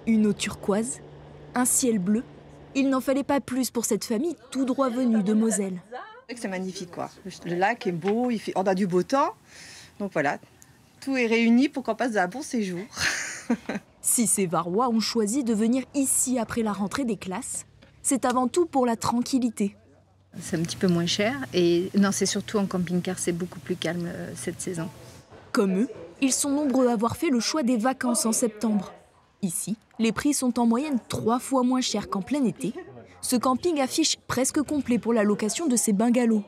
Une eau turquoise, un ciel bleu. Il n'en fallait pas plus pour cette famille tout droit venue de Moselle. C'est magnifique, quoi. Le lac est beau, on a du beau temps. Donc voilà, tout est réuni pour qu'on passe un bon séjour. Si ces Varois ont choisi de venir ici après la rentrée des classes, c'est avant tout pour la tranquillité. C'est un petit peu moins cher et non, c'est surtout en camping-car, c'est beaucoup plus calme cette saison. Comme eux, ils sont nombreux à avoir fait le choix des vacances en septembre. Ici, les prix sont en moyenne 3 fois moins chers qu'en plein été. Ce camping affiche presque complet pour la location de ces bungalows.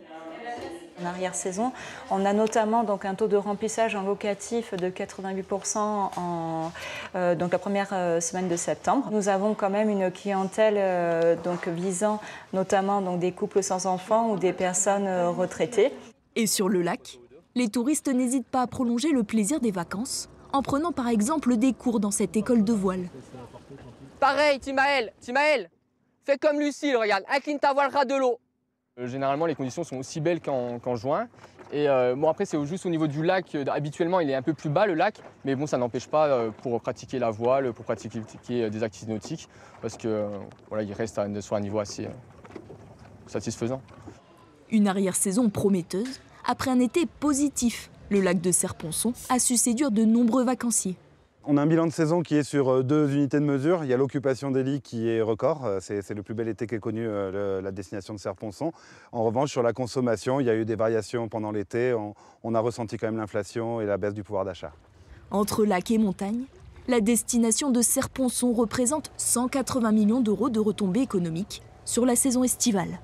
En arrière-saison, on a notamment donc un taux de remplissage en locatif de 88% donc la première semaine de septembre. Nous avons quand même une clientèle donc visant notamment donc des couples sans enfants ou des personnes retraitées. Et sur le lac, les touristes n'hésitent pas à prolonger le plaisir des vacances en prenant par exemple des cours dans cette école de voile. Pareil, Timaël, fais comme Lucille, regarde, incline ta voile ras de l'eau. Généralement, les conditions sont aussi belles qu'en juin. Et bon, après, c'est juste au niveau du lac. Habituellement, il est un peu plus bas, le lac. Mais bon, ça n'empêche pas pour pratiquer la voile, pour pratiquer des activités nautiques. Parce que voilà, il reste sur un niveau assez satisfaisant. Une arrière-saison prometteuse après un été positif. Le lac de Serponçon a su séduire de nombreux vacanciers. On a un bilan de saison qui est sur 2 unités de mesure. Il y a l'occupation des lits qui est record. C'est le plus bel été qu'ait connu la destination de Serponçon. En revanche, sur la consommation, il y a eu des variations pendant l'été. On a ressenti quand même l'inflation et la baisse du pouvoir d'achat. Entre lac et montagne, la destination de Serponçon représente 180 millions d'euros de retombées économiques sur la saison estivale.